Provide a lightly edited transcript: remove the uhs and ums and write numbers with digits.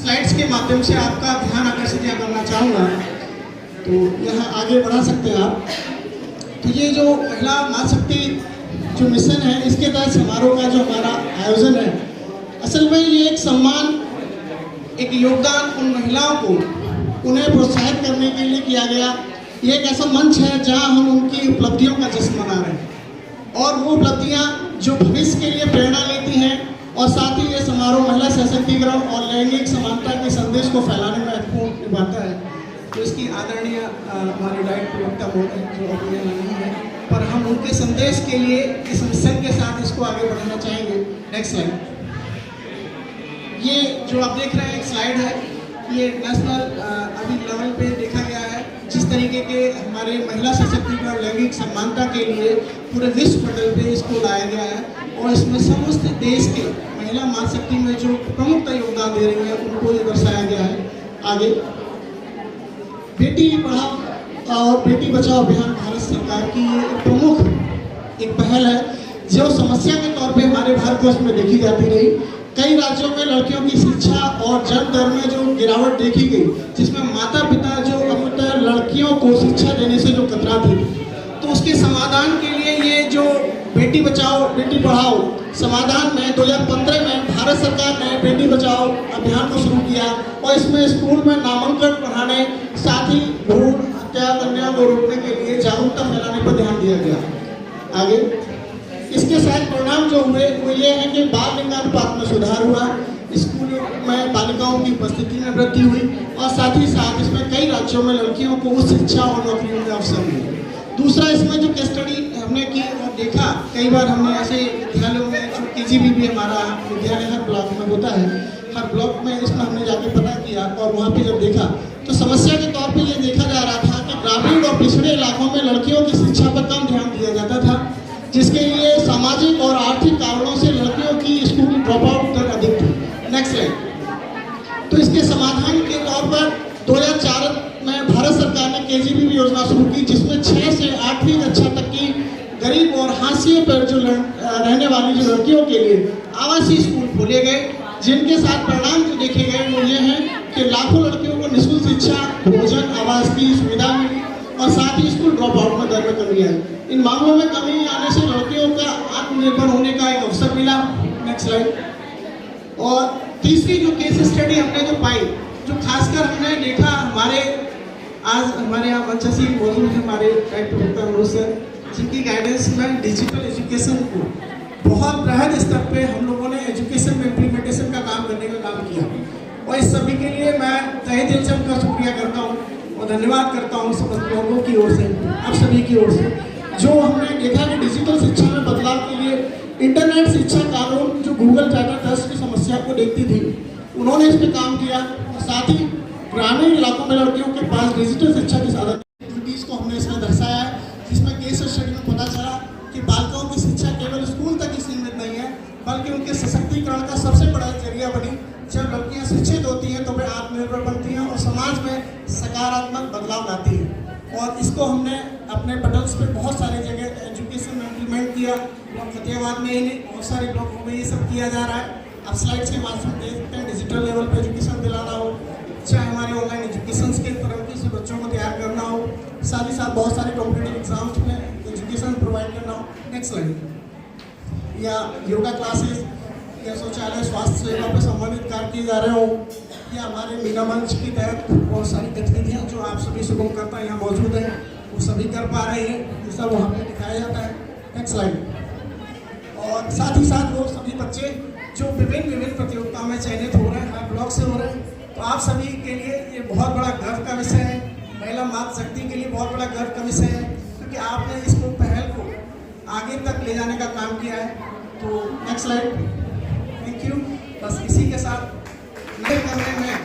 Slides के माध्यम से आपका ध्यान आकर्षित करना चाहूँगा, तो यहाँ आगे बढ़ा सकते हैं आप। तो ये जो महिला माँ शक्ति जो मिशन है, इसके तहत समारोह का जो हमारा आयोजन है, असल में ये एक सम्मान, एक योगदान उन महिलाओं को उन्हें प्रोत्साहित करने के लिए किया गया। ये एक ऐसा मंच है जहां हम उनकी उपलब्धियों का जश्न मना रहे हैं और वो उपलब्धियां जो भविष्य के लिए प्रेरणा लेती हैं, और साथ ही ये समारोह महिला सशक्तिकरण और लैंगिक समानता के संदेश को फैलाने में महत्वपूर्ण निभाता है। तो इसकी आदरणीय हमारे डाइट प्रवक्ता महोदय जो अभी नहीं है, पर हम उनके संदेश के लिए इस मिशन के साथ इसको आगे बढ़ाना चाहेंगे। Next slide. ये जो आप देख रहे हैं एक स्लाइड है, ये नेशनल अभी लेवल पे देखा गया है। जिस तरीके के हमारे महिला सशक्तिकरण लैंगिक समानता के लिए पूरे विश्व पटल पे इसको लाया गया है, और इसमें समस्त देश के महिला माँ शक्ति में जो प्रमुख योगदान दे रही है उनको ये दर्शाया गया है। आगे बेटी पढ़ाओ और बेटी बचाओ अभियान भारत सरकार की ये प्रमुख एक पहल है, जो समस्या के तौर पे हमारे भारतवर्ष में देखी जाती रही। कई राज्यों में लड़कियों की शिक्षा और जन्म दर में जो गिरावट देखी गई, जिसमें माता पिता जो अपने लड़कियों को शिक्षा देने से जो कतराते थे, तो उसके समाधान के लिए ये जो बेटी बचाओ बेटी पढ़ाओ समाधान में 2015 में भारत सरकार ने बेटी बचाओ अभियान को शुरू किया, और इसमें स्कूल में नामांकन बढ़ाने, साथ ही भ्रूण हत्या कन्या को रोकने के लिए जागरूकता फैलाने पर ध्यान दिया गया। आगे इसके साथ परिणाम जो हुए वो ये है कि बाल लिंगानुपात में सुधार हुआ, स्कूल में बालिकाओं की उपस्थिति में वृद्धि हुई, और साथ ही साथ इसमें कई राज्यों में लड़कियों को उच्च शिक्षा और नौकरियों में अवसर मिले। दूसरा, इसमें जो केस स्टडी हमने की और देखा, कई बार हमने ऐसे विद्यालयों में जो KGB भी हमारा विद्यालय हर ब्लॉक में होता है, हर ब्लॉक में इसमें हमने जाके पता किया, और वहाँ पे जब देखा तो समस्या के तौर पे ये देखा जा रहा था कि ग्रामीण और पिछड़े इलाकों में लड़कियों की शिक्षा पर कम ध्यान दिया जाता था, जिसके लिए सामाजिक और आर्थिक कारणों से लड़कियों की स्कूल ड्रॉप आउट दर अधिक थी। Next slide. तो इसके समाधान के तौर पर 2004 में भारत सरकार ने KGB योजना शुरू की, जिसमें 6 से 8वीं कक्षा तक की गरीब और हाशिए पर जो रहने वाली जो लड़कियों के लिए आवासीय स्कूल खोले गए, जिनके साथ परिणाम जो देखे गए वो ये हैं कि लाखों लड़कियों को निःशुल्क शिक्षा, भोजन, आवास की सुविधा मिली, और साथ ही स्कूल ड्रॉप आउट में दर में कमी आई। इन मामलों में कमी आने से लड़कियों का आत्मनिर्भर होने का एक अवसर मिला। Next slide. और तीसरी जो केस स्टडी हमने जो पाई, जो खासकर हमने देखा, आज हमारे यहाँ मंचसी मौजूद है हमारे डायरेक्टर मनोज सर, जिनकी गाइडेंस में डिजिटल एजुकेशन को बहुत बृहद स्तर पे हम लोगों ने एजुकेशन में इम्प्लीमेंटेशन का काम करने का काम किया, और इस सभी के लिए मैं तहे दिल से उनका शुक्रिया करता हूँ और धन्यवाद करता हूँ सब लोगों की ओर से, आप सभी की ओर से। जो हमने देखा कि डिजिटल शिक्षा में बदलाव के लिए इंटरनेट शिक्षा कानून जो गूगल डाटा ट्रस्ट की समस्या को देखती थी, उन्होंने इस पर काम किया, और साथ ही ग्रामीण इलाकों में लड़कियों के पास डिजिटल शिक्षा के साधन एक्टिविटीज को हमने इसमें दर्शाया है, जिसमें केस स्टडी में पता चला कि बालिकाओं की शिक्षा केवल स्कूल तक ही सीमित नहीं है, बल्कि उनके सशक्तिकरण का सबसे बड़ा जरिया बनी। जब लड़कियां शिक्षित होती हैं तो वे आत्मनिर्भर बनती हैं और समाज में सकारात्मक बदलाव लाती हैं, और इसको हमने अपने पटल्स पे बहुत सारी जगह एजुकेशन में इम्प्लीमेंट किया, और फतेहाबाद में ही नहीं बहुत सारे ब्लॉकों में ये सब किया जा रहा है। आप स्लाइड्स के माध्यम से देखते हैं, डिजिटल लेवल पे एजुकेशन दिलाना हो, चाहे हमारे ऑनलाइन एजुकेशन के तरफ से बच्चों को तैयार करना हो, साथ ही साथ बहुत सारे कॉम्पिटिटिव एग्जाम्स में एजुकेशन प्रोवाइड करना हो। Next slide. या योगा क्लासेस या शौचालय स्वास्थ्य सेवा पर संबंधित कार्य किए जा रहे हो, या हमारे मीना मंच के तहत बहुत सारी गतिविधियाँ जो आप सभी शुभकर्ता यहाँ मौजूद हैं वो सभी कर पा रहे हैं, ये सब वहाँ पे दिखाया जाता है। Next slide. और साथ ही साथ वो सभी बच्चे जो विभिन्न प्रतियोगिताओं में चयनित हो रहे हैं, हर ब्लॉक से हो रहे हैं, तो आप सभी के लिए ये बहुत बड़ा गर्व का विषय है, महिला मातृ शक्ति के लिए बहुत बड़ा गर्व का विषय है, क्योंकि आपने इसको पहल को आगे तक ले जाने का काम किया है। तो नेक्स्ट स्लाइड। Thank you. बस इसी के साथ नए कमरे में